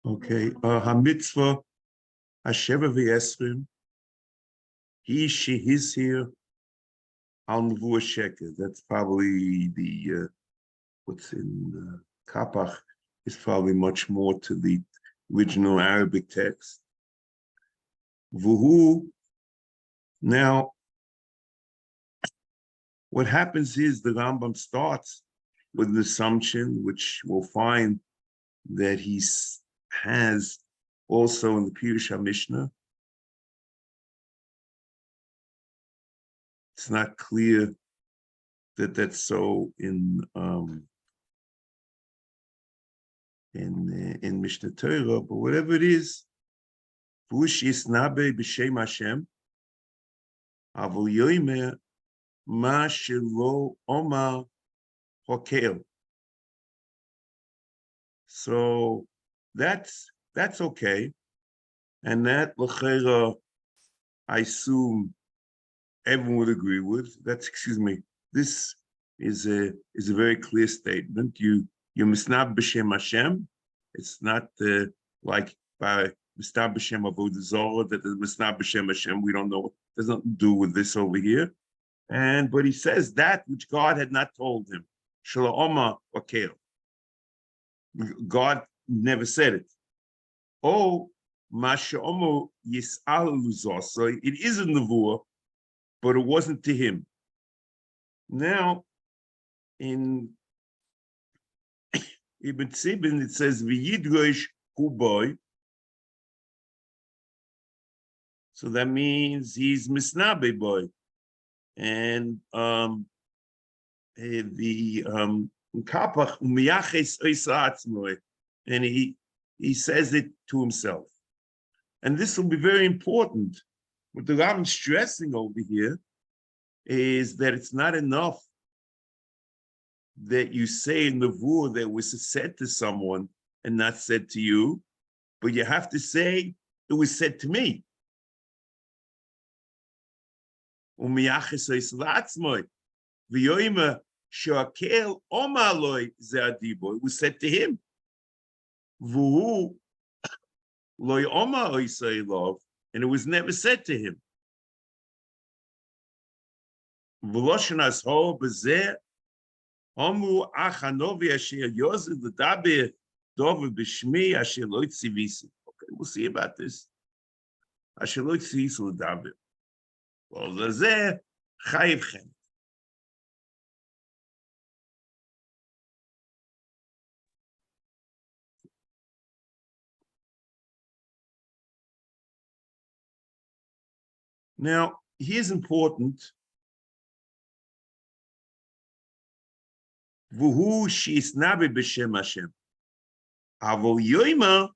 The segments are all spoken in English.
Okay, HaMitzvos Sheva v'Esrim, he, she, his here, Navi Sheker. That's probably the what's in Kapach is probably much more to the original Arabic text. Vuhu. Now, what happens is the Rambam starts with an assumption, which we'll find that he has also in the Pirush HaMishnah. It's not clear that that's so in Mishnah Torah, but whatever it is, Vush Yisnabe b'Shem Hashem, Avol Yoimer Ma Shelo Omar Hokel. So that's okay, and that l'chera, I assume everyone would agree with. This is a very clear statement. You misnab b'Shem Hashem. It's not like by misnab b'Shem Avodah Zarah that the misnab b'Shem Hashem. We don't know. There's nothing to do with this over here. But he says that which God had not told him. Shelo Omar Hokel. God never said it. Oh, Masha'omo Yis'al Luzah. So it is a nevuah, but it wasn't to him. Now, in Ibn Tzibin, it says V'yidrosh hu boy. So that means he's misnabe boy, and and he says it to himself. And this will be very important. What the Rambam is stressing over here is that it's not enough that you say in the nevuah that was said to someone and not said to you, but you have to say it was said to me. Shoakel Omaloi Zeadibo. It was said to him. Vuhu Loi Oma Oisailov, and it was never said to him. Voloshanas Ho Bezer Omu Achanovi Asher Yozid Dabe Dove Bishmi Asher Loit Sivisi. Okay, we'll see about this. Asher Loit Sivisi Dabe. Well, Zazeh Chayiv Chen. Now, here's important. Vuhu she'isnabe b'Shem Hashem. Avol yoima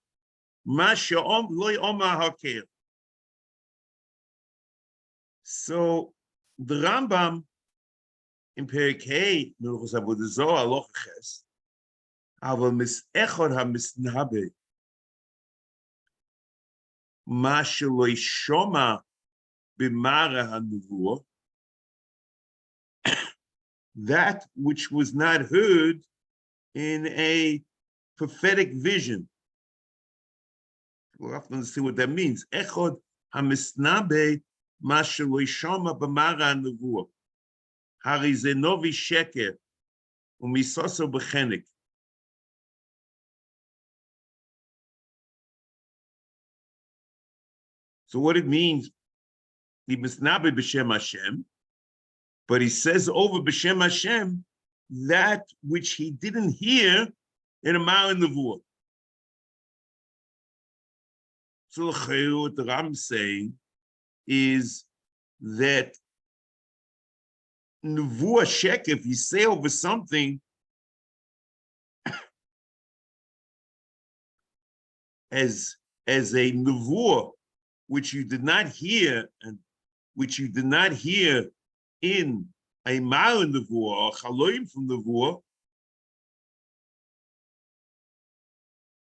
ma she'om loy omar hakel. So the Rambam in Perek Hey, Milchos Avodah Zarah Aloch Ches, avol mis'echor ha'misnabe ma she'loy shoma b'mara ha'nevuah, that which was not heard in a prophetic vision. We'll have to understand what that means. Echod ha'misnabe ma she'loy shoma b'mara ha'nevuah. Hari ze Navi Sheker u'misoso b'chenek. So what it means, he misnabe b'Shem Hashem, but he says over b'Shem Hashem that which he didn't hear in a Ma'ar Nevuah. So what the Rambam is saying is that Nevuah Sheker, if you say over something as a Nevuah, which you did not hear, and which you did not hear in a Ma'ar Nevuah or Chaloim from Nevuah,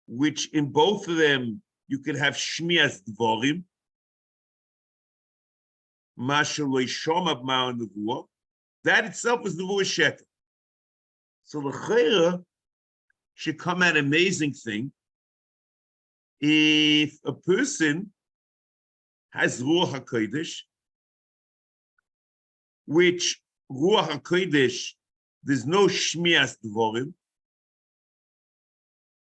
which in both of them you could have Shmias Dvorim, Mashaloi Shomab Ma'ar Nevuah, that itself is Nevuah Sheker. So the Chayra should come out an amazing thing if a person has Ruach HaKodesh, which Ruach HaKodesh, there's no Shmias Dvorim,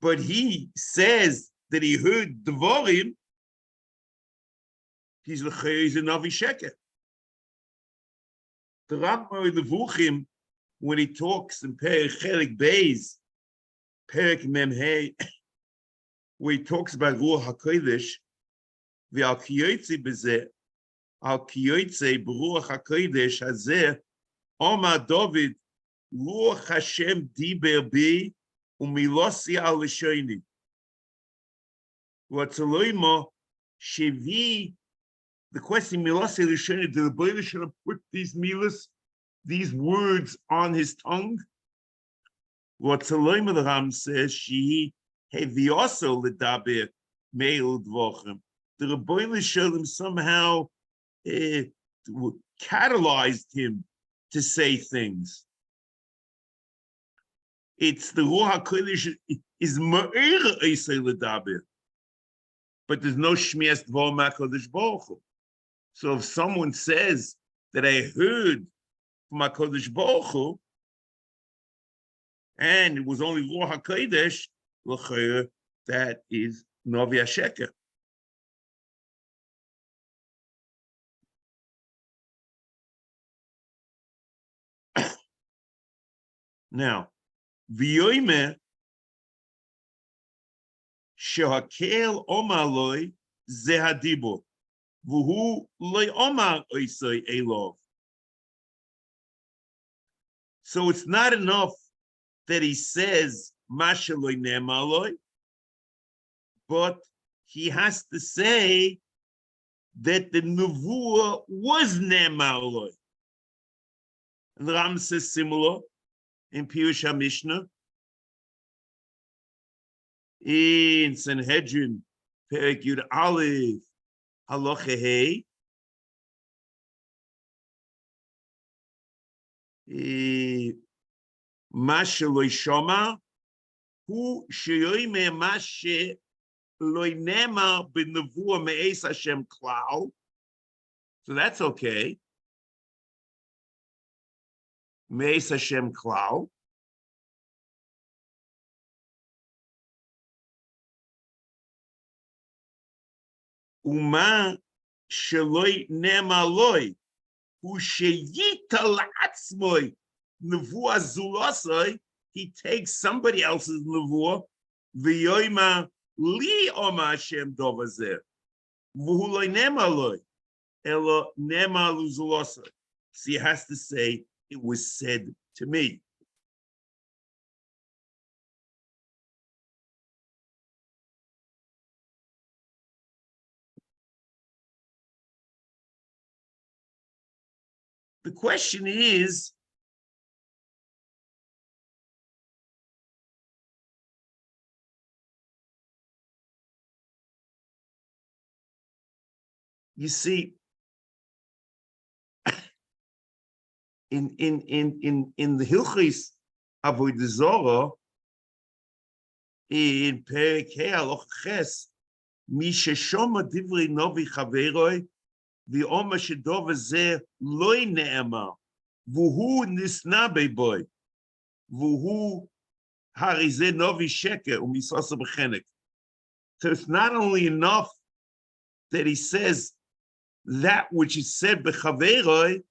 but he says that he heard Dvorim, he's a Navi Sheker. The Rambam Levuchim, when he talks in Perek Chelik Beis, Perek Mem Hey, where he talks about Ruach HaKodesh, Al Kiyotze Bezeh, Al Kiyotze B'Ruach HaKodesh Hazeh, Omar David, Ruach Hashem Diber Bi, Umilosi Al Lishoni. What's Shevi, the question Milosi Lishoni, did the Bible should have put these milas, these words on his tongue? What Saloima the Ram says, she heavy also ledaber meil dvochem. The Rebbeinu Shalom somehow catalyzed him to say things. It's the Ruach HaKodesh is ma'ir eisei ledaber, but there's no shmias dvar ma'kodesh baruch hu. So if someone says that I heard from HaKodesh Baruch Hu, and it was only Ruach HaKodesh, l'chayr, that is Navi Sheker. Now, v'yoyme shehakel omar loy ze hadibur v'hu loy omar oisei elov. So it's not enough that he says Masha loy nema loy, but he has to say that the nevuah was nema loy. And the Ram says similar in Pirush HaMishnah, in Sanhedrin, Perek Yud Aleph, Halacha Hey, Mashe loy shoma, hu sheyoyme mashe loy nema b'nevuah me'es Hashem klal. So that's okay. Me'es Hashem klal. Uma sheloy nema loy, hu sheyita la'atzmoy nevuah zulosai, he takes somebody else's nevuah, v'yoyma li oma Hashem dovazeh, v'hu loy nema loy, elo nema luzulosai. So he has to say, it was said to me. The question is, you see, in the Hilchis Avodah Zorah, in Perek Hey Halacha Ches, Mi sheshoma divrei novi chaveroi, v'oma shedova zeh loy ne'emar, v'hu nisna beboy, v'hu harizeh Navi Sheker u'misasa b'chenek. So it's not only enough that he says that which is said b'chaveroi,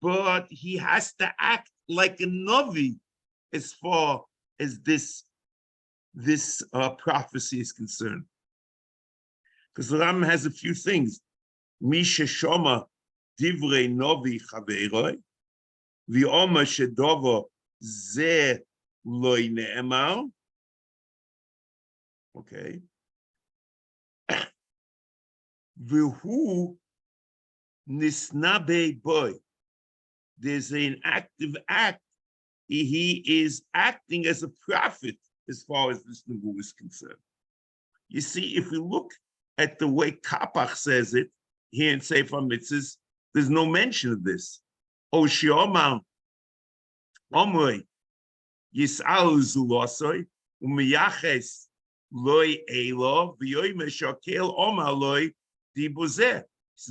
but he has to act like a Navi as far as this prophecy is concerned. Because the Ram has a few things. Misha Shoma Divrei Novi Chaveroi, V'oma Shedova Ze Loi Ne'emar. Okay. V'hu Nisnabe Boy. There's an active act. He is acting as a prophet as far as this nevuah is concerned. You see, if we look at the way Kapach says it here in Sefer Mitzvos, there's no mention of this. O Shiomar Omrei Yis'al Zulosoi Umiyaches loy elo v'yoyme shakel oma loy dibuzeh.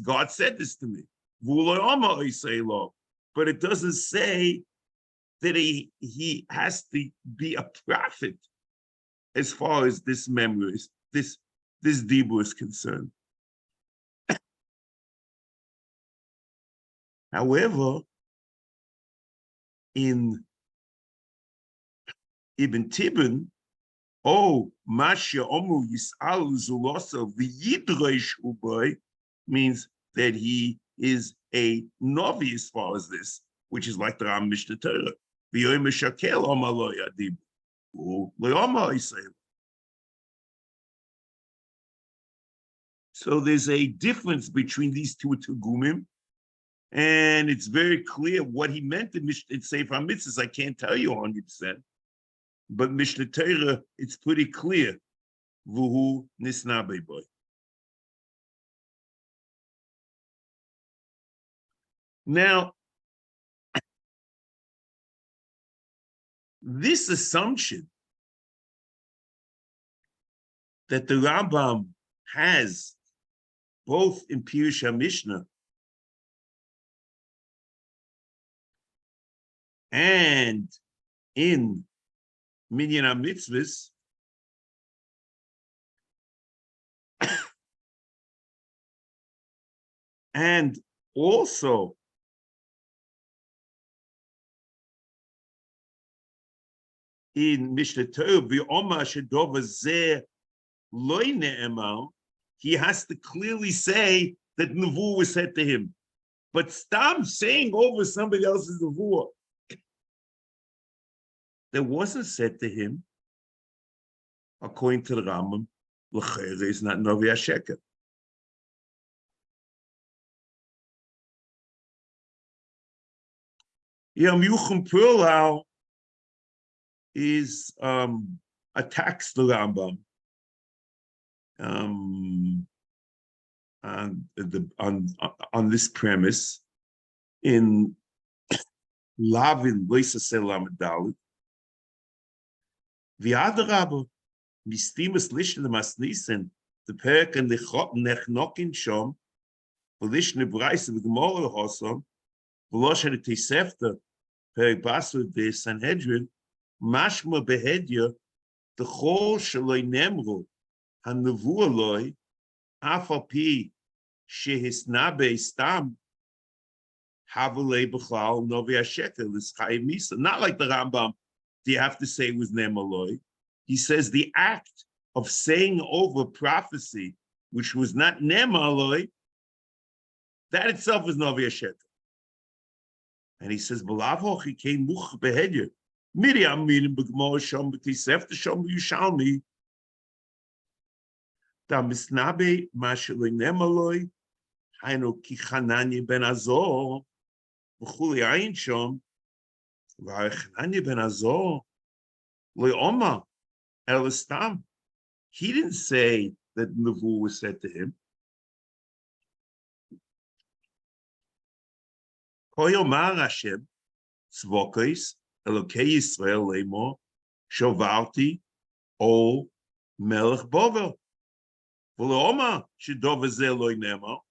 God said this to me. V'loy oma oiselo. But it doesn't say that he has to be a prophet as far as this memory, this dibur is concerned. However, in Ibn Tibbon, Masha Omu Yis'al Zulosa v'yidreish uboy means that he is a Navi as far as this, which is like the Ram Mishnah Torah. V'yoyim shakel Omar lo yadib. So there's a difference between these two Tugumim, and it's very clear what he meant in Sefer HaMitzvos. I can't tell you 100%, but Mishnah Torah, it's pretty clear. Vuhu nisnabe boy. Now, this assumption that the Rambam has both in Pirush HaMishnah and in Minyan HaMitzvos and also in Mishnah Torah, v'omar shedova zeh loy ne'emar, he has to clearly say that Nevuah was said to him. But stop saying over somebody else's Nevuah that wasn't said to him, according to the Rambam, l'chayre is not Navi Sheker. Yom Yuchim Perlau is attacks the Rambam on this premise in Lavin Loisa Selam Dalit. The other Rabbi, Mistimus Lishn Masnisen, the Perk and the Nechnokin Shom, Lishn Bryce and the Gemara Hosom, Veloshan Tisefta, Perk Basu de Sanhedrin, Mashma Behedya, the Chol Shaloi Nemru, Hanevuah Loi, Afapi, Shehisnabe Stam, Havale Bechal, Novi Sheker, L'Schai Misa. Not like the Rambam, do you have to say it was Nemaloi? He says the act of saying over prophecy, which was not Nemaloi, that itself is Novi Sheker. And he says, B'lavhoch came much behedya. Miriam meaning b'gmor shom b'tisef the shom yushalmi. Da misnabe masheloi nemaloi. Hainu ki Chananya ben Azor. V'chuli ayin shom. V'Chananya ben Azor. Le'oma elistam. He didn't say that Nevuah was said to him. Koyomar Hashem tzvokos Elokei Yisrael leimor shovarti ol melech bovel v'leoma shedov zeh lo nemar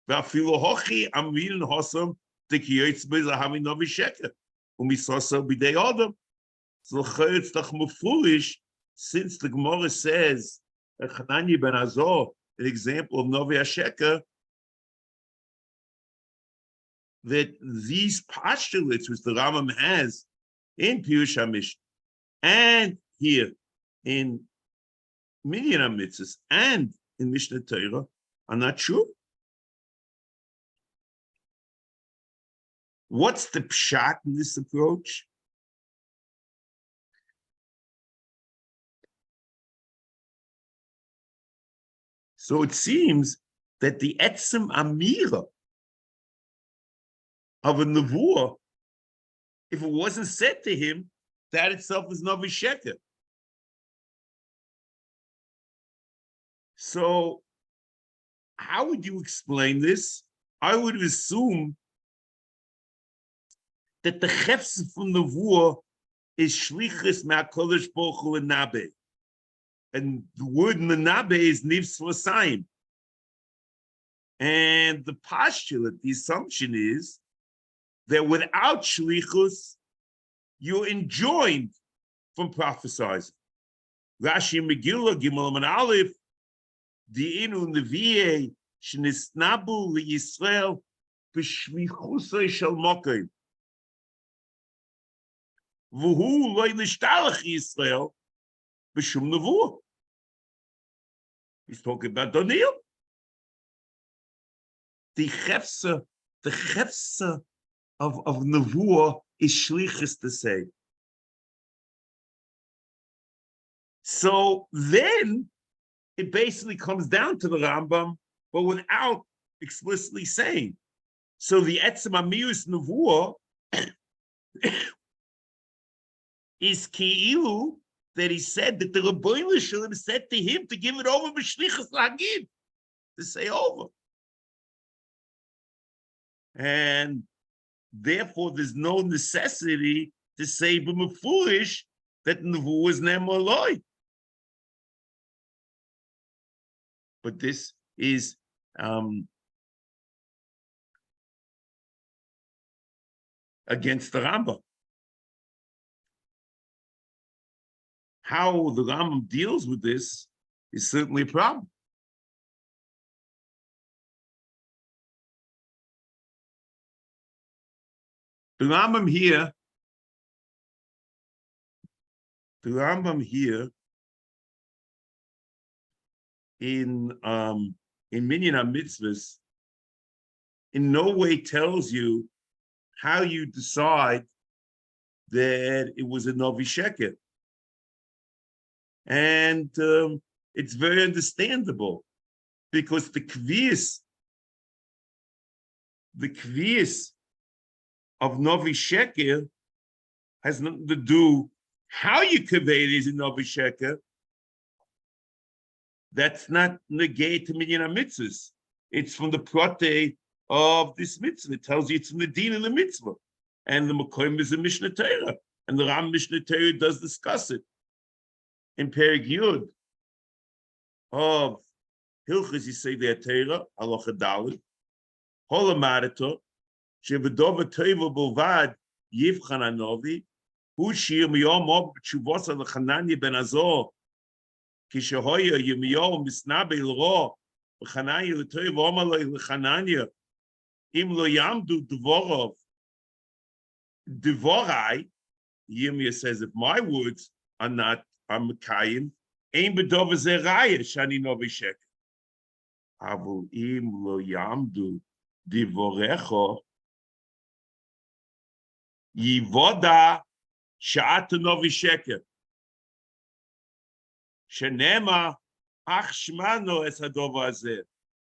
v'afilu hochi amin hosam dekiyotz bezahavi Navi Sheker umisasa b'dei adam. So it's doch foolish since the Gemara says that Chananya ben Azor, an example of Navi Sheker, that these postulates which the Rambam has in Pirush HaMishnah and here in Minyan HaMitzvos and in Mishnah Torah are not true. What's the pshat in this approach? So it seems that the etzem amira of a nevuah, if it wasn't said to him, that itself is Navi Sheker. So how would you explain this? I would assume that the chefs from nevuah is shlichus me'HaKadosh Baruch Hu and nabe. And the word menabe is nivsvasayim. And the postulate, the assumption is that without shlichus, you're enjoined from prophesizing. Rashi Megillah Gimel and Aleph, Diinu Nevi'e Shnisnabu LeYisrael B'Shlichusay Shel Mokim. V'hu lo yishtalach Yisrael b'shum nevuah. He's talking about Daniel. The chefsa of nevuah is shlichus to say. So then it basically comes down to the Rambam, but without explicitly saying. So the etzem amius nevuah is ki'ilu that he said that the Rabbeinu Shalom said to him to give it over b'shlichus lagid, to say over. And therefore there's no necessity to say b'mefurish that nevuah is ne'maloi. But this is against the Rambam. How the Rambam deals with this is certainly a problem. The Rambam here in Minyan HaMitzvos in no way tells you how you decide that it was a Navi Sheker. And it's very understandable because the kvias of Navi Sheker has nothing to do how you convey it as a Navi Sheker. That's not negate to Minyan HaMitzvos. It's from the prote of this mitzvah. It tells you it's from the din of the mitzvah. And the Makom is a Mishnah Torah. And the Ram Mishnah Torah does discuss it. In Perek Yud of Hilchos Yisodei HaTorah, Halacha Daled, Holamarito, Shevedova Tova Bovad Yivchan Hanovi, Hu Shir Miyom Ob Tshuvos L'Chananya Ben Azor, Kishahoya Yirmiyahu Misnabe L'Ro, L'Chananya L'Tova Omaloi L'Chananya, Im Lo Yamdu Dvorov, Dvorai, Yirmiyah says, if my words are not Mekayim, Ein B'Dova Zeraya Shani Navi Sheker. Avu Im Lo Yamdu Dvorecho, Yivoda Sha'at Navi Sheker. Shenema Ach Shmano Es Hadova Azeh.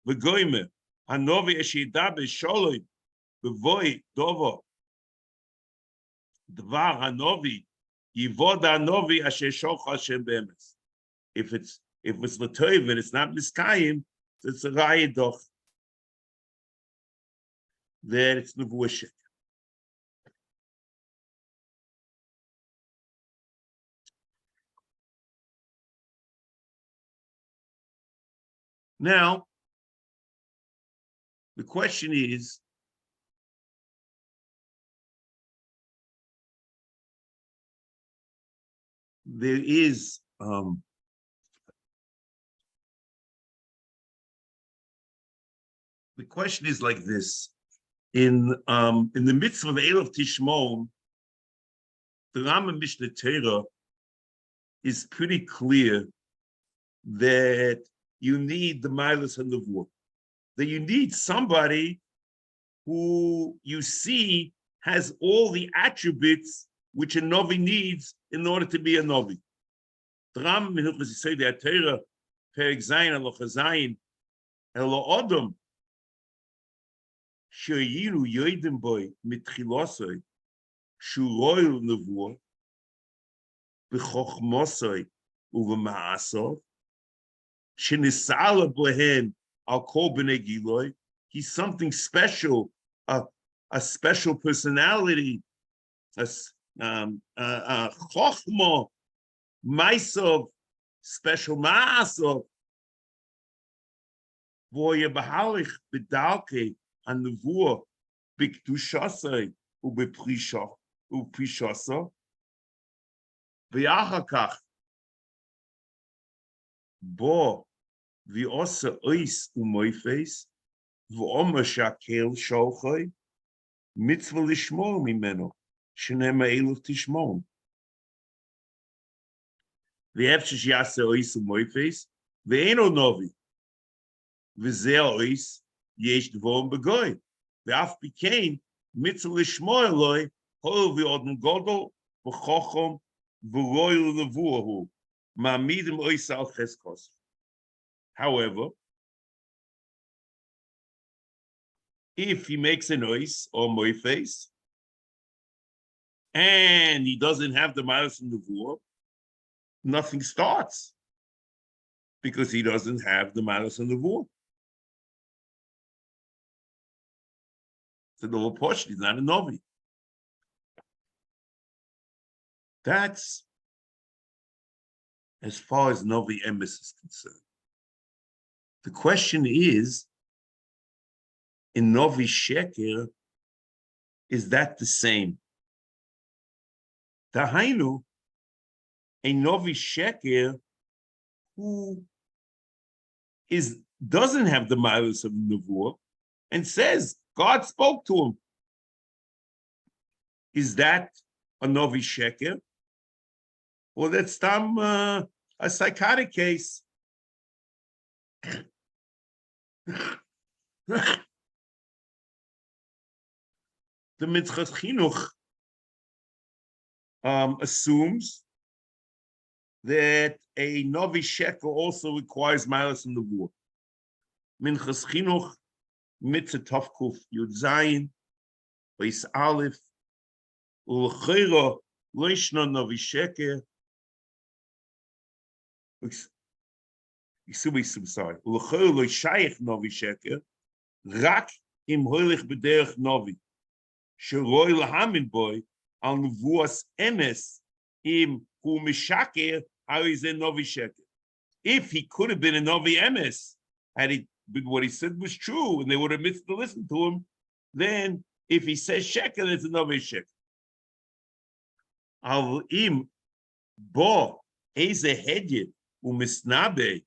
V'goyme Hanovi Eshida B'Sholoi B'Voi Dovo. Dvar Hanovi Yivoda Hanovi Asher Shocha Hashem Be'emes. If it's L'Tov and it's not Miskayim, it's a Raya Doch. Then it's Nevuah Sheker. Now, the question is, there is the question is like this: in the mitzvah of Elof Tishmon, the Rambam Mishnah Torah is pretty clear that you need the Milas and the Nevuah, that you need somebody who you see has all the attributes which a Novi needs in order to be a Novi. The Rambam in Hilchos Yisodei HaTorah, Perek Zayin Halacha Zayin, Elo Odom sheyiru yodim boy mitchilosoi shuroil nevuah b'chochmosoi uv'ma'asov shenisala bohen al kol b'nei giloi. He's something special, a special personality, a chochma, maisov, special mass of Voye Bahalich Bedalke and the Vur Bikdushasai Upishasa Viachakach Bo Viosa Ois Umoifes Voma Shakel Sholchoi Mitzvah Lishmor Mimeno Shenema Eluf Tishmon Viefshish Yase Ois Umoifes Veeno Novi וזה אויס יש דבורם בגוי. ואף פיקן מצווה לשמוע אלוהי, הול ואודן גודל וחוכם ורוי לנבוא הוא, מעמידם אויס על חזקוס. However, if he makes a noise or moifes, and he doesn't have the miles in the war, nothing starts because he doesn't have the miles in the war. So the whole portion is not a novi. That's as far as novi emes is concerned. The question is, in Navi Sheker, is that the same? Dahainu, a Navi Sheker who doesn't have the miles of Nevuah and says God spoke to him. Is that a Navi Sheker? Or that's a psychotic case? The Mitzvas Chinuch assumes that a Navi Sheker also requires miles in the war. Minchas Chinuch, Mitzvah Tovkuf Yud Zayin, Beis Aleph, Ulechera Loishna Navi Sheker. Sorry. Ulechera Loishayich Navi Sheker, Rak im Hoilich Bederech Navi. Sheroi lahamin boy al nevuas emes im hu mishaker how is a Navi Sheker. If he could have been a Navi emes, had he been what he said was true, and they would have missed to listen to him, then if he says Sheker, it's a Navi Sheker. Al im bo eze hedye umisnabe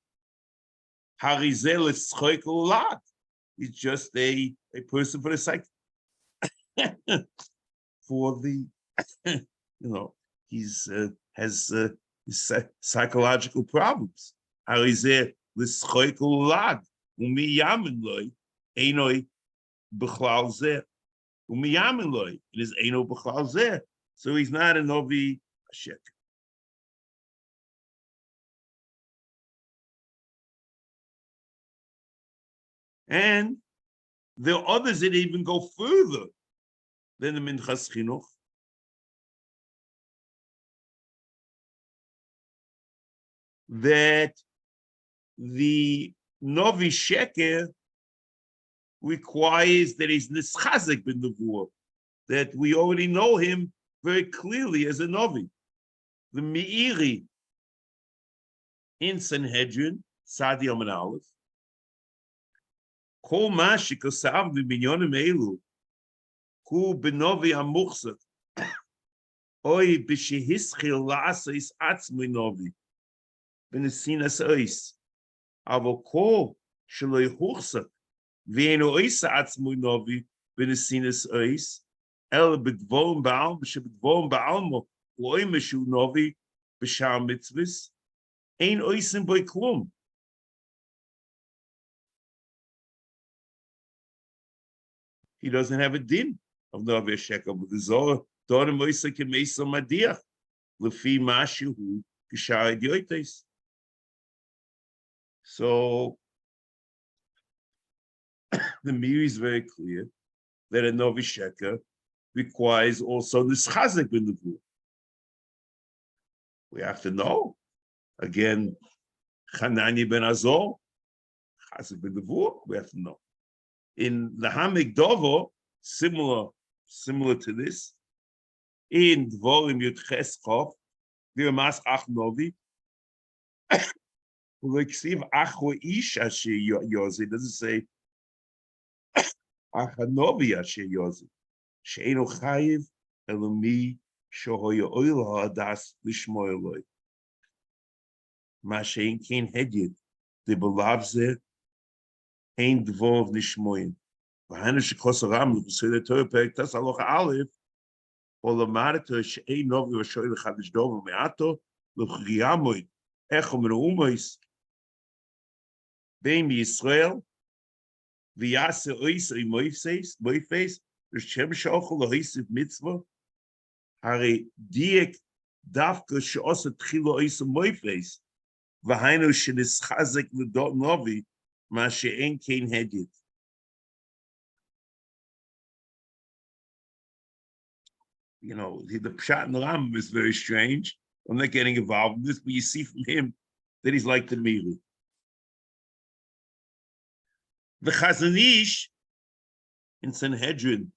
harizel eschoikel lat. He's just a person for the psych. For the, he's has psychological problems. How is there l'schoikel lad umi yamin loy einoi b'chlal zeh umi yamin loy it is eino b'chlal zeh, so he's not a Navi Sheker. And there are others that even go further than the Minchas Chinuch. That the Navi Sheker requires that he's nischazik bin nevuah, that we already know him very clearly as a Navi. The Meiri in Sanhedrin, Sadi Yom Aleph, Kol ma shekasav b'minyonim elu, hu b'novi hamuchzak, oy b'shehischil la'asais atzmei novi, b'nesinas ois, avo kol shelo yehuchzak, v'eno oisa atzmei novi, b'nesinas ois, el b'dvorim ba'al, b'sheb'dvorim ba'almo, u'oy meshu novi, b'shar mitzvos, ein oisim boi klum. He doesn't have a din of Navi Sheker, but the Zohar, Dorim Oisa Kemeisa Madiach, Lefi Mashu, Gishar Idiotes. So the Meiri is very clear that a Navi Sheker requires also this Chazak in the group. We have to know. Again, Chanani ben Azor, Chazak ben the group, we have to know. In the HaMitzvos, similar to this, in Dvorim Yud Ches Chof, V'Yamas Ach Novi, Like Steve Achwa Ish Asher Yozi, it doesn't say Achanovi Asher Yozi. Sheino Chayiv Elami Shohoya Oil Hadas Lishmoeloi. Mashain Kain Hedyet, the Belavze, Ein Dvov Nishmoin. Vahana Shekosaram, so the Torah Perek Tas Aloch Aleph, Olamarto Shein Novi Vashoil Chadish Dov Meato, Luchriamoid, Echom Reumois, Beim Yisrael, Viase Oisri Moifes, Shem Shochel Oisiv Mitzvah, Hare Diek Davka Sheosa Tchilo Oisa Moifes, Vahainu Shenis Chazek L'dot Novi, Ma She'en Kain Hedyet. You know, the Pshat in the Rambam is very strange. I'm not getting involved in this, but you see from him that he's like the Mili. The Chazon Ish in Sanhedrin,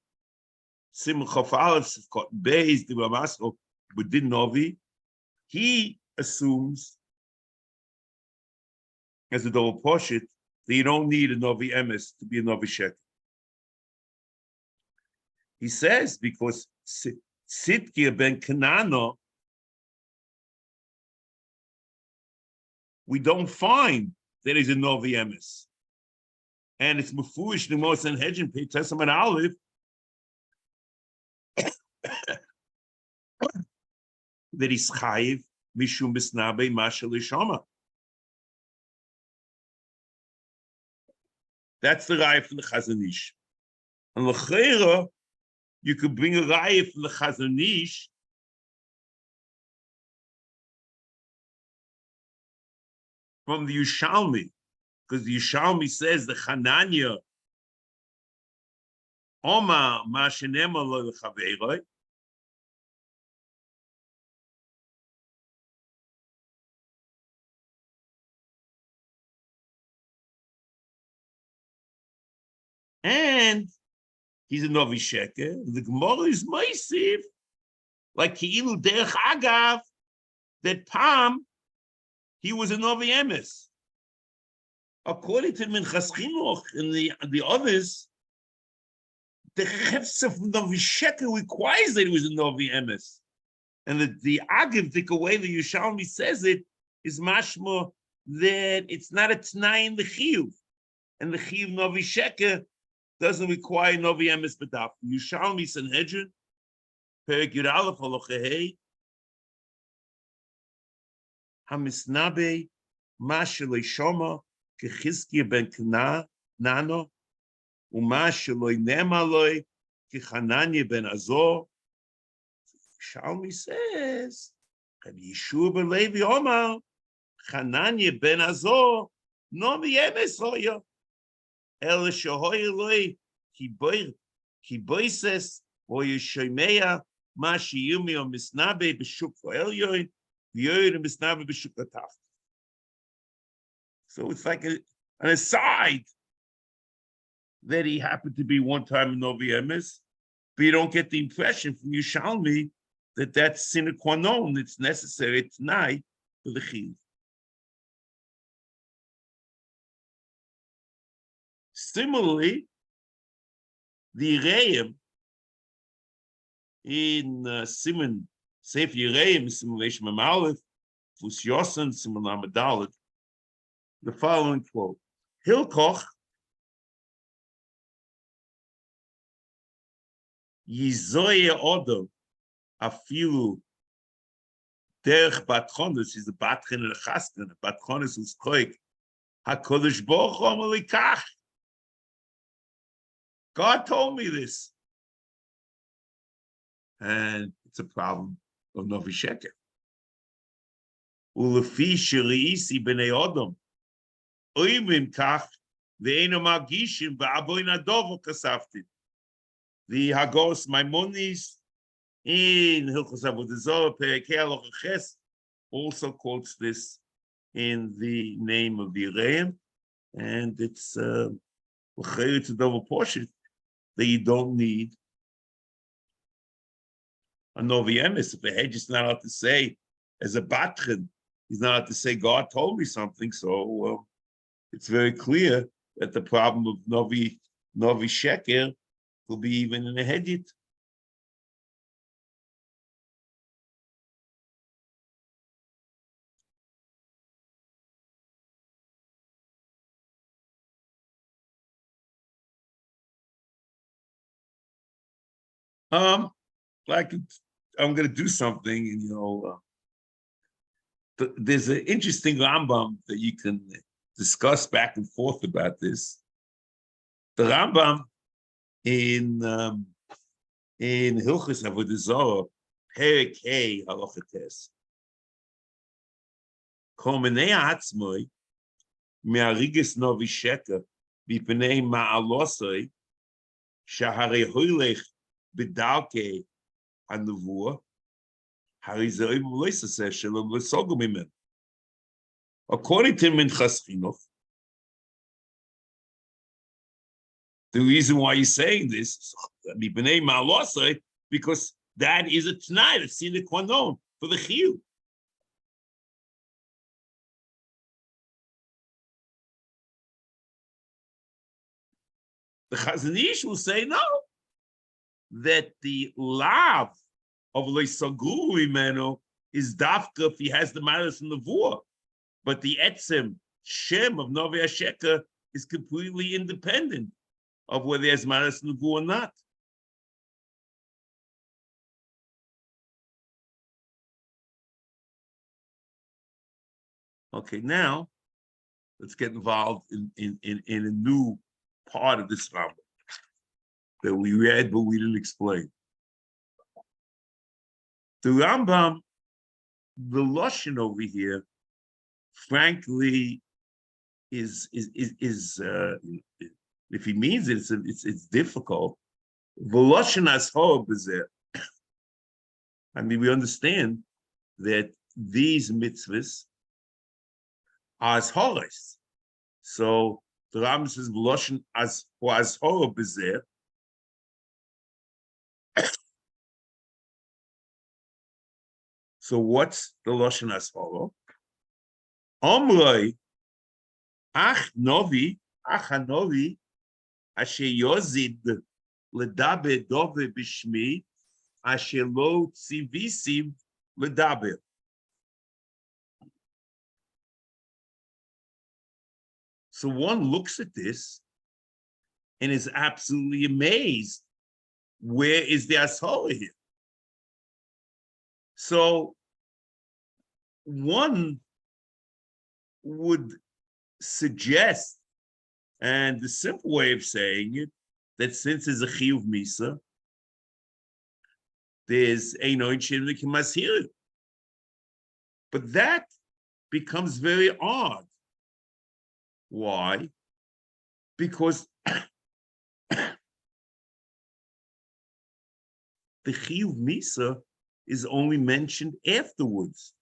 Simon Chof Aleph, Beis, the Ramasko, Budin Novi, he assumes, as a double portion, that you don't need a Novi Emes to be a Navi Sheker. He says, because Sitkia ben Kanano, we don't find that he's a Novi Emes. And it's Mufurish the most Sanhedrin Pei Testament Aleph that he's Chayiv Mishum Bisnabe Mashal Ishama. That's the Raya from the Chazon Ish. And L'cheira, you could bring a Raya from the Chazon Ish from the Yushalmi, because the Yushalmi says the Chananya Oma Mashenema Lo L'chaveiroi. And he's a Navi Sheker. The Gemara is Meisiv, like Ki'ilu Derech Agav, that Pam, he was a Navi Emes. According to Minchas Chinuch and the others, the Chefsa from Navi Sheker requires that he was a Navi Emes. And the Agav, the way the Yushalmi says it, is mashma that it's not a T'nai in the Chiyuv. And the Chiyuv Navi Sheker doesn't require Novi Emes B'daf. Yushalmi Sanhedrin, Perek Yud Aleph Halacha Hey, HaMisnabe Mashelei Shoma Kechizkiya ben Nano Umasheloi Nemaloi Kechananya ben Azor. Yushalmi says, Rabbi Yeshua ben Levi Omar Chananya ben Azor Novi Emes Hoya. El Shahoy ki boises or Yeshemea Mashiyumi or Misnabe Bishuk for Elyoin, Yoid and Misnabe Bishuk Ataf. So it's like an aside that he happened to be one time in Novi Emes, but you don't get the impression from Yushalmi that that's sine qua non, it's necessary tonight for the Chiv. Similarly, the Yereim in Simon Sefer Yereim, Simon Reish Mem Aleph, Fus Yosan, Simon Lamed Dalet, the following quote: Hilkoch Yizoye Odo Afilu Derech Batchonis is the Batchen and the Chaskan. Batchonis is Koik HaKodesh Baruch Hu Amar Li Kach. God told me this. And it's a problem of Navi Sheker. Ulefi shiriisi b'nei Odom. Oimim kach ve'eno margishim v'aboy nadov kasafti. The Hagos Maimonides in Hilchos Avodah Zarah Perek Haloch Ches also quotes this in the name of the Yereim, and it's a double portion that you don't need a Novi Emes. If a hedge is not allowed to say as a batchen he's not allowed to say, God told me something. So it's very clear that the problem of Navi Sheker will be even in the Hedjit. Like I'm going to do something, and there's an interesting Rambam that you can discuss back and forth about this. The Rambam in Hilchos Avodah Zarah, Perek Hey Halacha Tes, Kol Menei Atzmoi Me'ariges Navi Sheker B'Pnei Ma'alosai Shaharei Hoylech B'Darkei HaNevuah Harei Zeh Oiv V'Loisaseh Shelom V'Sogel Mimen. According to Minchas Chinuch, the reason why he's saying this, because that is a t'nai, that's sine qua non for the chiyuv. The Chazon Ish will say no, that the lav of leisaguru imenu is dafka if he has the matters in the vua, but the etzem shem of Navi Sheker is completely independent of whether there's matters in the vua or not. Okay, now let's get involved in a new part of this Rambam that we read but we didn't explain. The Rambam, the Lashon over here, frankly, is if he means it, it's difficult. The Lashon Ashor b'zeh. I mean, we understand that these mitzvahs are ashoros. So the Rambam says Lashon as for Ashor b'zeh. So what's the Lashon Ashor? Omroi ach hanovi asher yozid ledaber dove b'shmi asher lo tzivisiv ledaber. So one looks at this and is absolutely amazed. Where is the Ashor here? So one would suggest, and the simple way of saying it, that since there's a chiyuv misa, there's a noichin v'kimashiru. But that becomes very odd. Why? Because the chiyuv misa is only mentioned afterwards.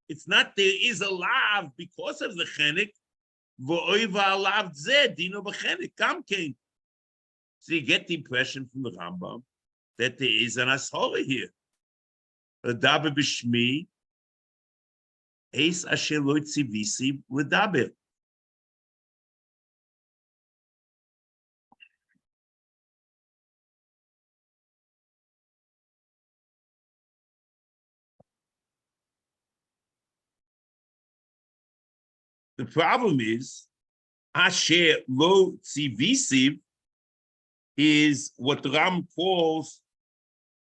It's not there is a lav because of the chenek. So you get the impression from the Rambam that there is an ashora here. Ledaber b'shmi eis asher lo tzivisi ledaber. The problem is, Asher lo tzivisiv is what the Ram calls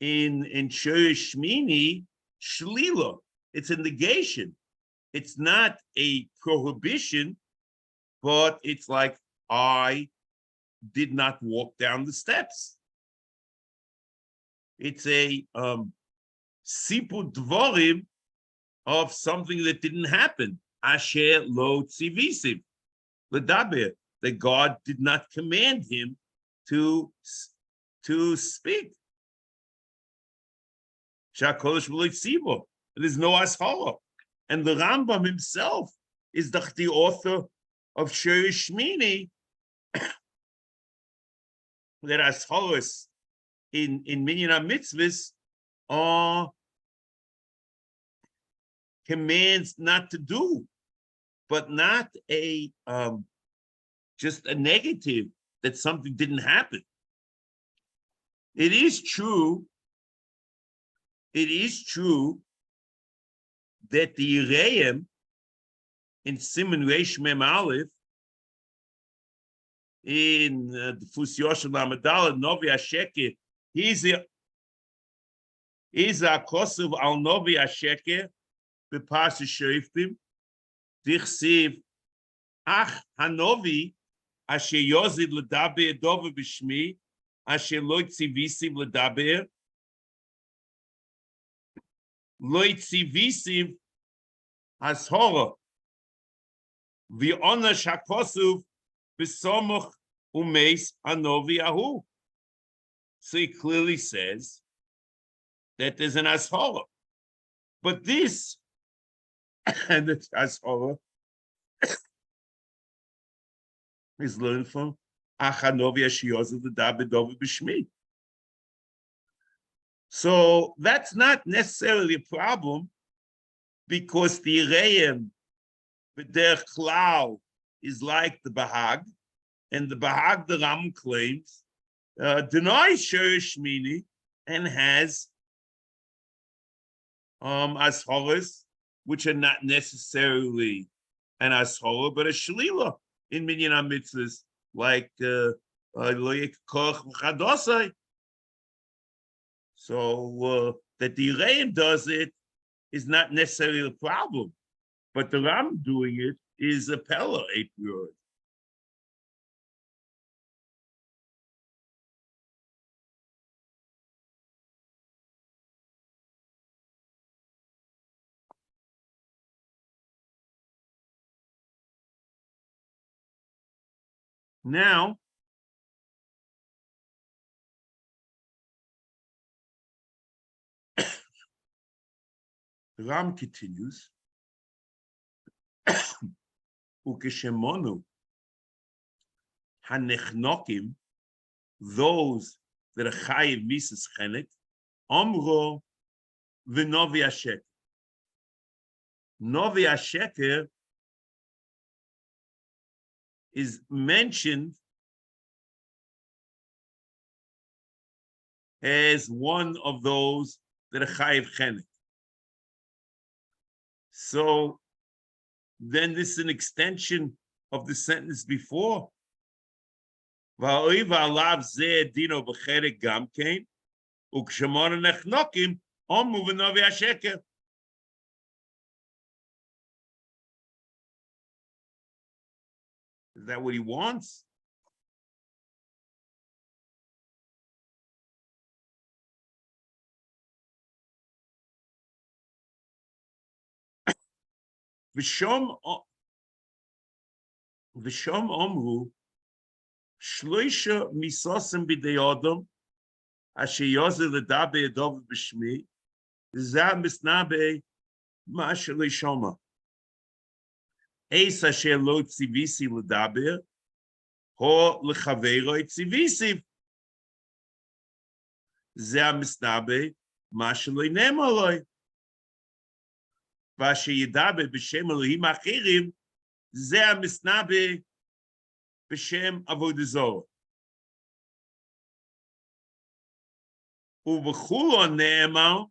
in Shiur Shmini shlila. It's a negation. It's not a prohibition, but it's like I did not walk down the steps. It's a sipur dvarim of something that didn't happen. Asher lo tzivisiv ledaber, that God did not command him to speak. Shakodesh v'lo tzivo. There's no ashara, and the Rambam himself is the author of Shiur Shmini. That asharas in Minyan HaMitzvos are commands not to do, but not a just a negative that something didn't happen. It is true that the Yireim in Siman Reish Mem Aleph in the Fus Yoshel Lamadal Navi Sheker, he's a kosev al Navi Sheker b'Parsha Shoftim dichsiv ach hanovi asher yozid ledaber dover b'shmi asher lo tzivisiv ledaber lo tzivisiv hashora v'ona shakosuv b'somoch umeis hanovi ahu. So he clearly says that there's an hashora, but this and the hashora is learned from Achanovi Ashiozav the Dabidovi Bishmi. So that's not necessarily a problem because the Yireim B'derech Klal is like the Bahag, and the Bahag the Ram claims denies Sherish Shmini and has ashoras, which are not necessarily an ashora, but a shlila in minyan HaMitzvos, like lo yekach v'chadosai. So that the Yireim does it is not necessarily the problem, but the Ram doing it is a pella a priori. Now, the Ram continues, Ukeshemonu hanechnokim, those that are chayiv misas chenek, omro v'novi Sheker. Novi Sheker is mentioned as one of those that are chayiv chenek. So then this is an extension of the sentence before. Is that what he wants? V'shom omru shloisha misosim b'dei adam asher yozel ledaber yadov b'shmi zeh misnabe ma'asher leishoma eis asher lo tzivisi ledaber ho lechaveiro tzivisi zeh misnabe ma'asher leinema loi Vashe Yidabe b'shem Elohim achirim, zeh misnabe b'shem avodah zorah. U'v'chulo ne'emar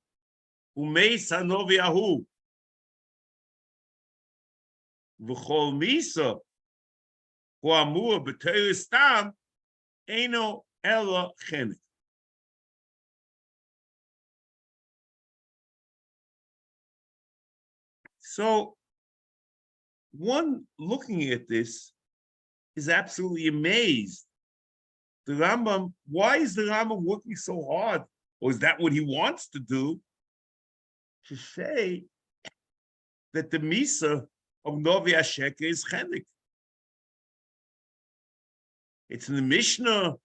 u'meis hanovi ahu. V'chol misa hu amur b'torah stam eino ela chenek. So one looking at this is absolutely amazed. The Rambam, why is the Rambam working so hard? Or is that what he wants to do? To say that the Misa of Navi Sheker is Chenek. It's in the Mishnah.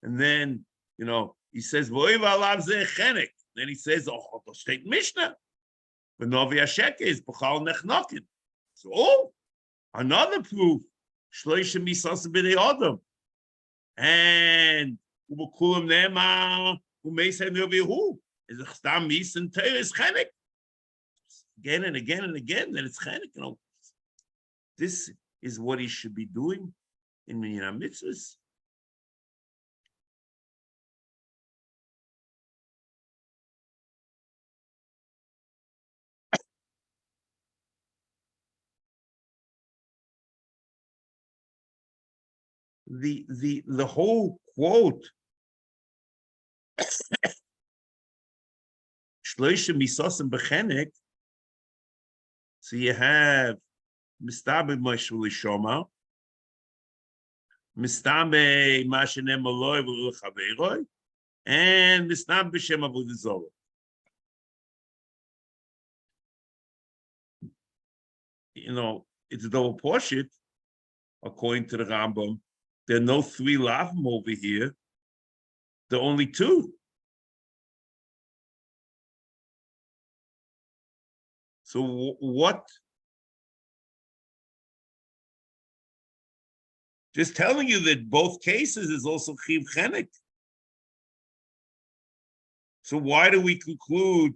And then, he says, Voiv alav zeh Chenek. Then he says, oh, the state Mishnah. But Navi Sheker is B'chal Nechnokin. So, another proof, Shloisha Misas B'nei Adam. And U'B'kulam Ne'emar Umeis Novi Hu is a Stam Mis and Torah is Chenek. Again and again and again, that it's Chenek. This is what he should be doing in Minyan Mitzvahs. The whole quote, Shloisha Misosim Bechenek. So you have Mistabe Moshe Lishoma, Mistabe Mashenem Aloy V'Chaveiroi, and Mistabe B'Shem Avodah Zorah. It's a double portion, according to the Rambam. There are no 3 lavim over here. There are only 2. So what? Just telling you that both cases is also chiv chenek. So why do we conclude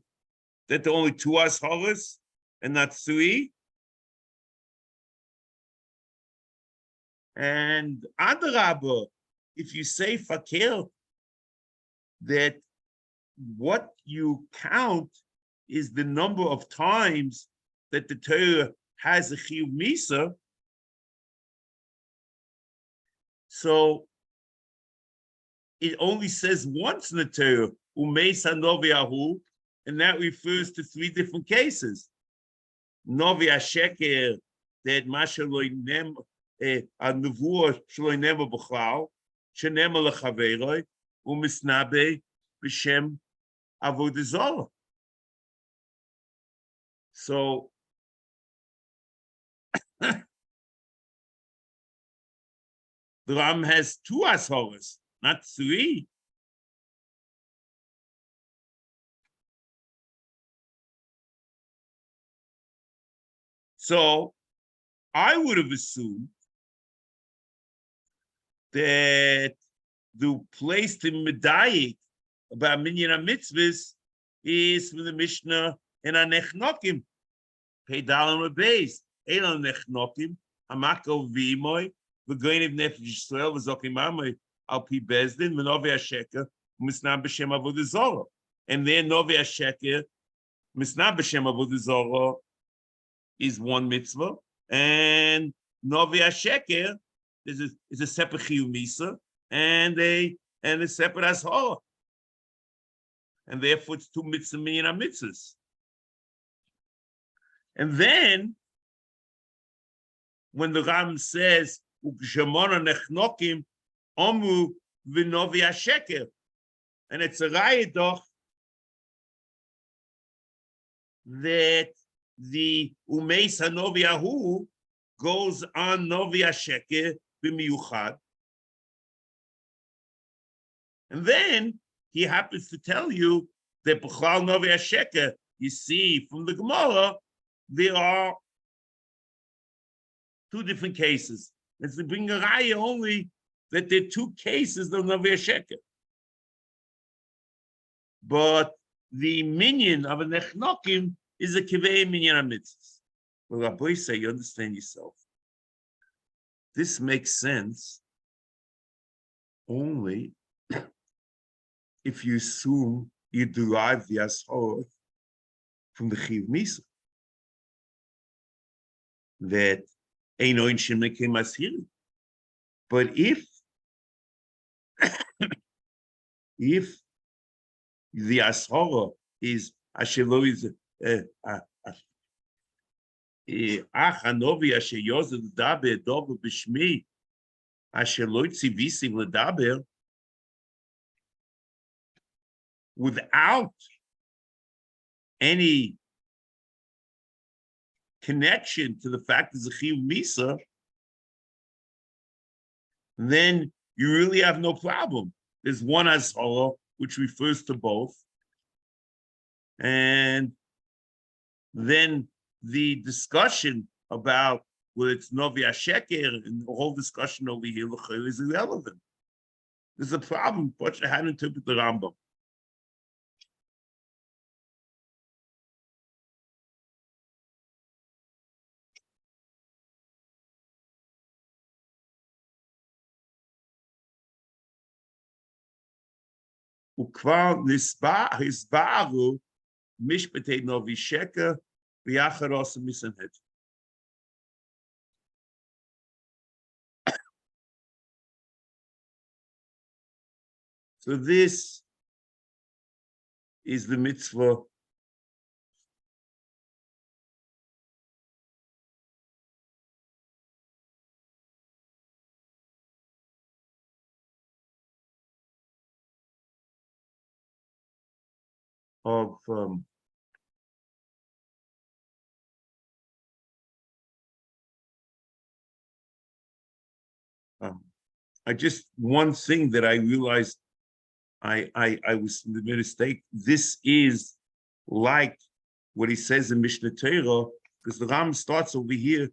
that there are only 2 asharas and not 3? And adarabah, if you say fakir, that what you count is the number of times that the Torah has a chiyuv misa. So it only says once in the Torah, umeis hanovi ahu, and that refers to 3 different cases. Navi Sheker, that masha lo inem a nevuah shlo inem b'chlal, shenem lechaveiroi, umisnabe b'shem avodah zorah. So the Ram has 2 asharas, not 3. So I would have assumed that the place to medayik about minyan mitzvahs is from the Mishnah in Anechnokim. Pedalim abeis, Elon Nechnokim, Hamako Vimoy, V'goyniv Nefesh Yisrael, V'zokim Amoy, Al Pi Bezdin, Navi Sheker, Misnah B'Shem Avodah Zorah. And then Navi Sheker, Misnah B'Shem Avodah Zorah is 1 mitzvah, and Navi Sheker is a separate chiyuv misa and a separate ashara, and therefore it's 2 mitzvah minyan mitzvahs. And then when the Ram says Ukshemona nechnokim omu v'novi Sheker, and it's a raya doch that the umeis hanovi ahu goes on novi Sheker b'miyuchad, and then he happens to tell you that b'chal novi Sheker, you see from the Gemara, there are 2 different cases. It's to bring a raya only that there are 2 cases of novi Sheker. But the minyan of a nechnokim is a kivei minyan mitzvahs. Well, Rabbi say, you understand yourself. This makes sense only if you assume you derive the ashor from the chiyuv misa. That eino inshim nekim ashiri. But if the ashor is ashelo is ach hanovi asher yozed daber dover b'shmi asher lo tzivisi l'daber, without any connection to the fact that it's a chiyuv misa, then you really have no problem. There's 1 ashara which refers to both, and then the discussion about whether it's Navi Sheker and the whole discussion over here is irrelevant. There's a problem, but you had to interpret the Rambam. וכבר הסברו משפטי נובי שקר ויחרוס מסנהדרין. So this is the mitzvah of I just one thing that I realized I was the mistake. This is like what he says in Mishnah Torah, because the Ram starts over here.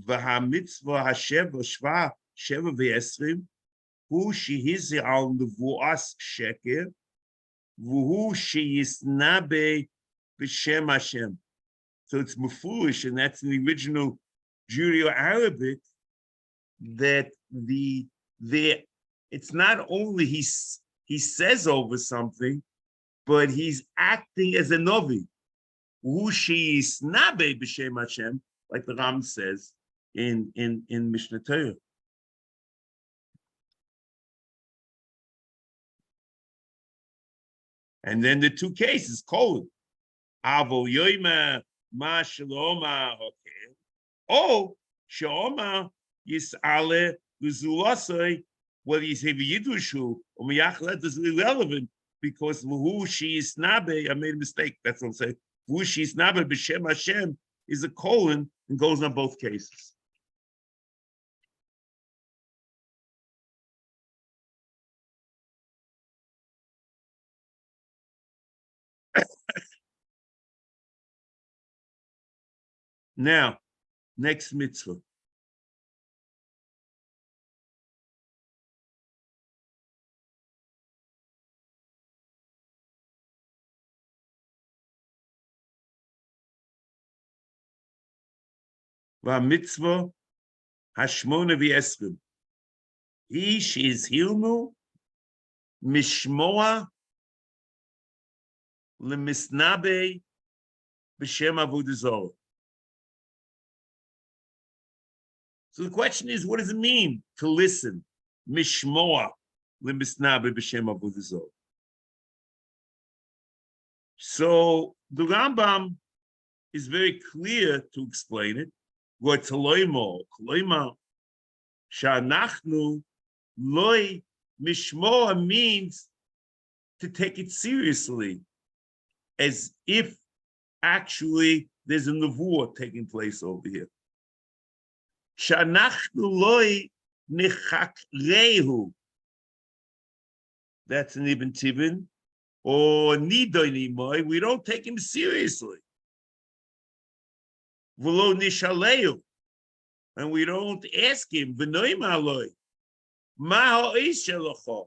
HaMitzvos hasheva shva sheva ve'esrim hu shehizi al nevuas sheker v'hu sheyisnabe b'shem Hashem. So it's mufurish, and that's in the original Judeo-Arabic. That it's not only he says over something, but he's acting as a novi. Who she is nabe b'shem Hashem, like the Ram says in Mishnah Torah. And then the two cases, colon, avo yoyma ma shaloma okay, oh shoma yisale v'zulasei. Whether you say v'yidushu or miyachlet is irrelevant because who she is nabe. I made a mistake. That's what I'm saying. Who she is nabe b'shem Hashem is a colon and goes on both cases. Now, next mitzvah. Mitzvah hashmona v'esrim. Ish is hilnu mishmoa lemisnabe b'shem avodah zarah. So the question is, what does it mean to listen? Mishmoa lemisnabe b'shem avodah zarah. So the Rambam is very clear to explain it. What Taloimo, Koloima, Shanachnu, Loi, Mishmoa means to take it seriously, as if actually there's a nevuah taking place over here. Shanachnu Loi Nechakrehu. That's an Ibn Tibin. Or Nidoinimoy, we don't take him seriously. V'lo nishaleu, and we don't ask him, v'noim aloi, ma ha'is shelecho,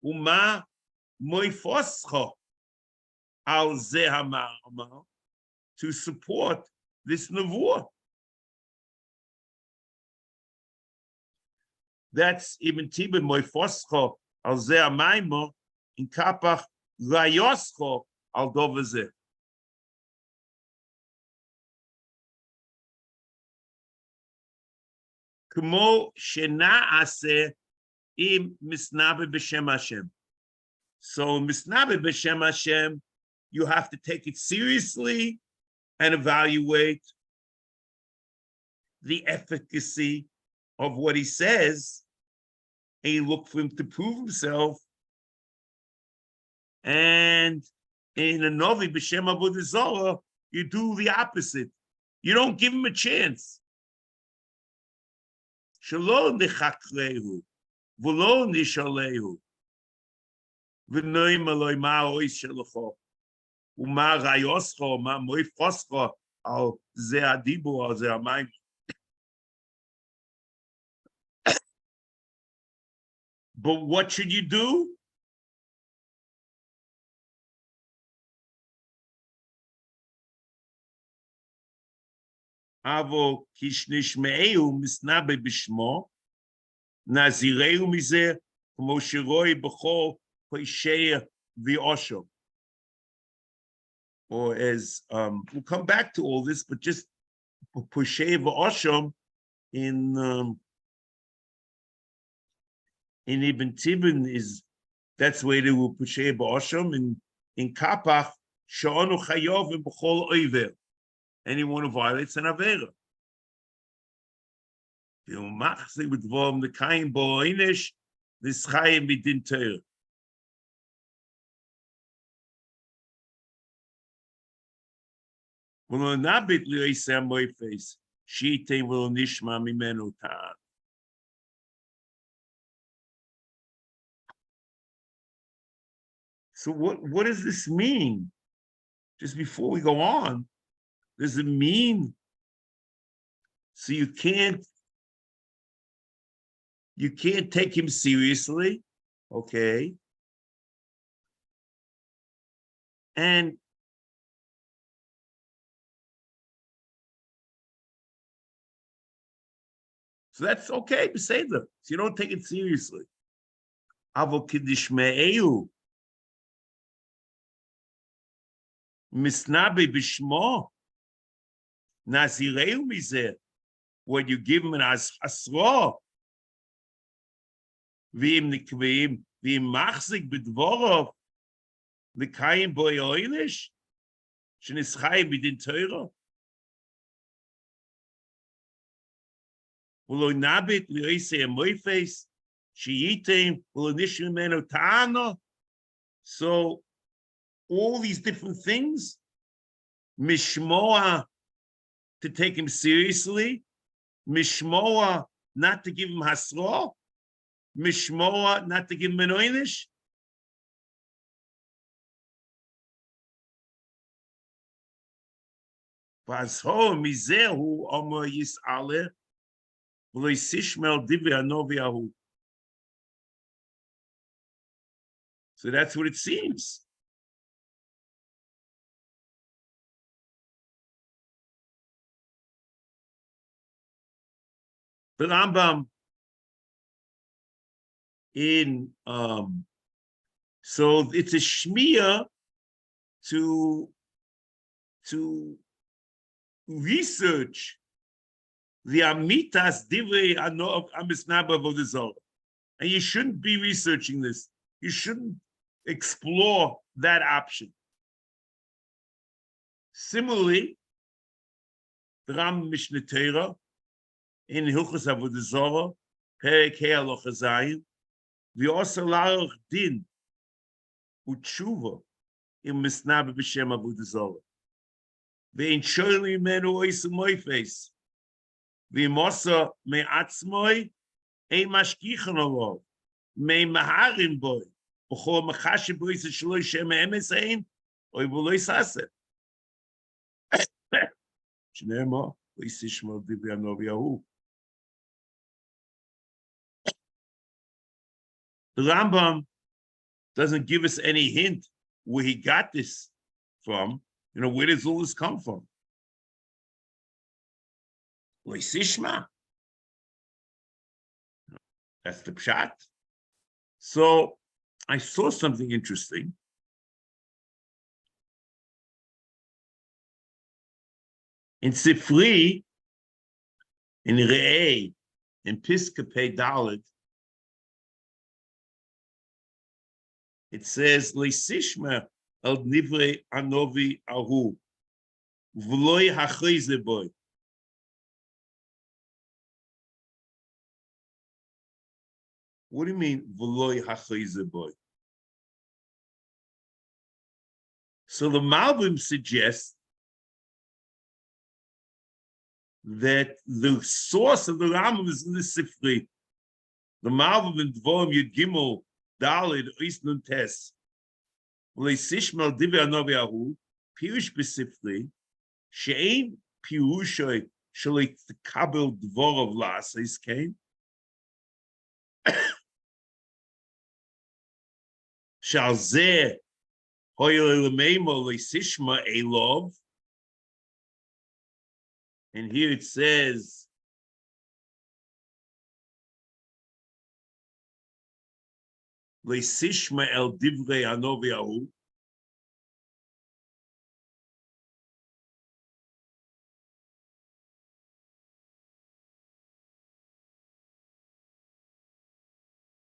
u'ma moifoscho, al zeh ha'ma'amah, to support this nevuah. That's Ibn Tibin, moifoscho, al zeh ha'ma'amah, in kapach, rayoscho, al dovazeh. Kmo shena'aseh im misnabe b'shem Hashem. So misnabe b'shem Hashem, you have to take it seriously and evaluate the efficacy of what he says, and you look for him to prove himself. And in a Navi b'shem avodah zarah, you do the opposite. You don't give him a chance. Shalom nechakrehu, v'lo nishalehu, v'noim aloi ma ois shelecho, u'ma rayoscho, ma moifoscho, al ze adibu, al ze amayim. But what should you do? Avo kishnish me'eu misnabe b'shmo, nazireu mizeh, כמו שרוי בכל פשעי the Osham. Or as we'll come back to all this, but just Pushay Osham in Ibn Tibin is that's where they will Pushay Osham in Kapach Sha'anu Chayov and B'chol Oiver. Anyone who violates an Avera. You machzik with Vom the Kain Bo'inish, this Chayim B'din Teir. Will not be Li'isam Moifes, Shite will Nishma Mimenu Ta'an. So what does this mean? Just before we go on, does it mean so you can't take him seriously? Okay. And so that's okay, Beseder. So you don't take it seriously. Avo Kidishme'eu. Misnabe Bishmo. Nazireu Mizeh. When you give him an asra. V'im nikveim. V'im machzik b'dvorov. L'kayim boi oilish. Shenischayim b'din teira. So all these different things, mishmoa to take him seriously, mishmoa not to give him hasra, mishmoa not to give him menoinish. V'azho mizehu omer yis'aleh. So that's what it seems. The Rambam in so it's a shmiyah to research the amitas divrei anov amisnaba vodazor, and you shouldn't be researching this. You shouldn't explore that option. Similarly, the Ram Mishnah Torah in Hilchos Avodah Perek Hei Halacha Zayin, we also larach din utshuva in misnaba b'shem Avodah Zarah. Ve'in shoyli menu oisem moifes. V'imosa me'atzmoi ein mashkichan olav. Me'maharim boy. B'chol machashim boy se shloi shem emes ein oy v'loi saseh. Shnema v'isishmal divrei Navi Yahu. The Rambam doesn't give us any hint where he got this from. You know, where does all this come from? Sishma. That's the pshat. So I saw something interesting. In Sifri, in Re'eh, in Piskapei Dalet, it says, Leisishma al nivrei anovi ahu, v'loi hachrize boy. What do you mean, v'loi hachrize boy? So the Malbim suggests that the source of the Rambam is in the Sifri. The Malbim in Dvorim Yud Gimel Dalid Oisnun Tes. Leisishmal Divrei Anovi Ahu Pirush B'Sifri She'ein Pirushay Shalei Kabel Dvorov La'asais Kain Shal Zeh Hoyel Lemeimo Leisishma Elov. And here it says, leisishma el divrei hanovi ahu.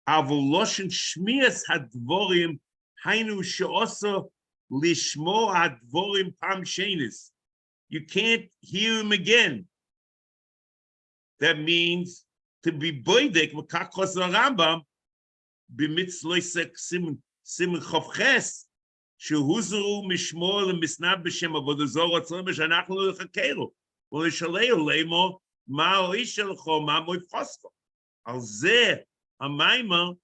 Avoloshin shmias hadvorim hainu sheosa lishmo hadvorim pam shenis. You can't hear him again. That means to be boydek v'kakos Rambam b'mitzloisek simen chavches shehuzru mishmor lemisnab b'shem avodah zorah tzor b'shanachnu lechakeru v'lishaleu leimo ma oishelcho ma moifchosko. Al zeh hamayma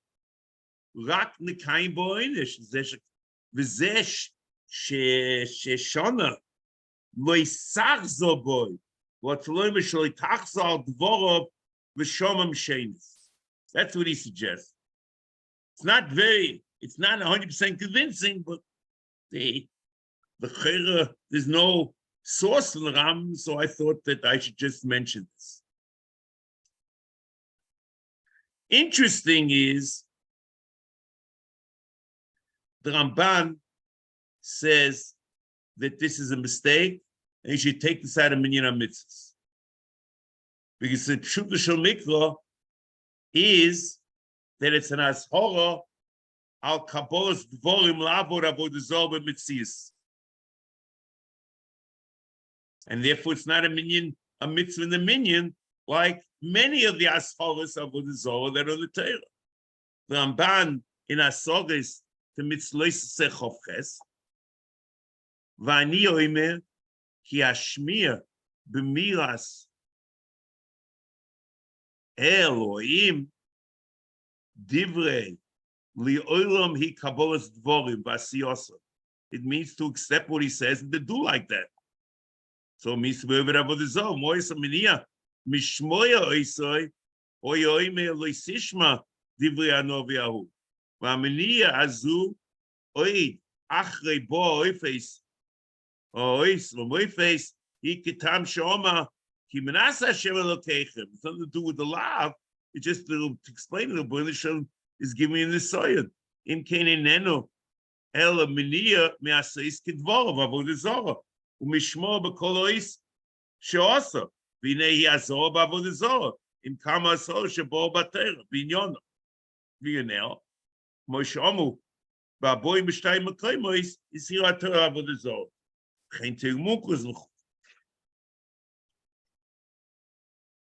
rak nekayim bo'inish v'zeh sheshona loisach zo boy. That's what he suggests. It's not 100% convincing, but there's no source in the Ram, so I thought that I should just mention this. Interesting is the Ramban says that this is a mistake, and you should take this out of Minyan HaMitzvos. Because the Pshuta Shel Mikra is that it's an ashora al Kabbalas Dvorim Lavod Avodah Zorah B'Mitzias. And therefore it's not a mitzvah in the Minyan, like many of the ashoras of Avodah Zorah that are in the Torah. The Ramban in Asogas to Mitzlois Sechofches, V'ani Oimer, Ki Ashmir b'miras Elohim divrei li'olam hi kabbalas dvorim v'asiyosa. It means to accept what he says and to do like that. So it means to be able to have the zol. Moisa minia mishmoya oisoi oyoime loisishma divrei anoviahu. V'aminia azu oid achrei bo oifes. It's nothing to do with the law. It's just to explain the Boile is giving me the soil. In Keneneno, Ella Minia Measis Kidvorov Avodah Zorah. Umishmo Bekolois Shosa. Vinei Azor Avodah Zorah. In Kama So Shabo Bater. Vinyon. Vinel. Moshamu. Baboy Mishtay Makoimois is here at Avodah Zorah.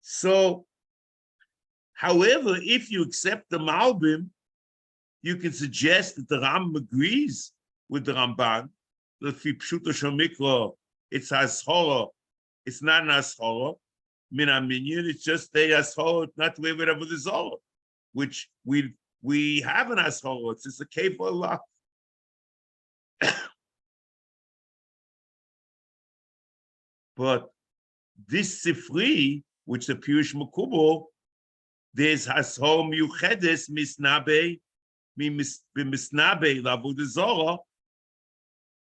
So, however, if you accept the Malbim, you can suggest that the Ram agrees with the Ramban. That Pshuta Shel Mikra, it's ashora, it's not an ashora. Min Minyan, it's just a ashora, not to live whatever the Zorah, which we have an ashora. It's just a cave for Allah. But this Sifri, which the Pirush Makubal, there's Hashom Yuchedes Misnabe, Misnabe Avodah Zorah,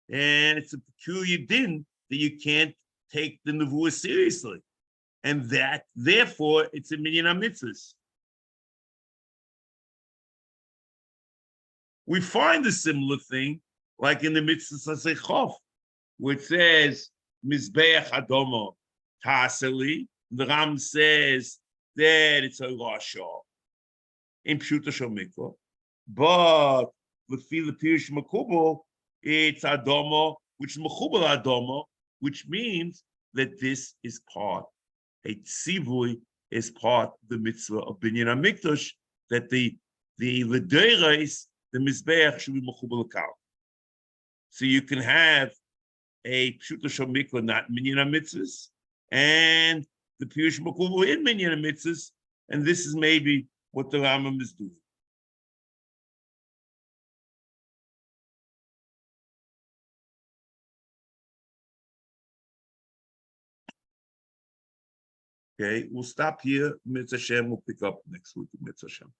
and it's a peculiar din that you can't take the Nevuah seriously. And that, therefore, it's a Minyan HaMitzvos. We find a similar thing, like in the Mitzvas HaSeichof, which says, Mizbeach Adomo Taseli. The Ram says that it's a Rasha in Pshuta Shel Mikra, but with the Pirush Makubal, it's Adomo, which is Mechubal Adomo, which means that this is part, a tzivui is part of the mitzvah of Binyan HaMikdash, that the L'Deires, the Mizbeach should be Mechubal Akal. So you can have a Pshuta Shel Mikra, not Minyan HaMitzvos, and the Pirush Makubal in Minyan HaMitzvos, and this is maybe what the Rambam is doing. Okay, we'll stop here. Mitzvah Hashem, we'll pick up next week. Mitzvah Hashem.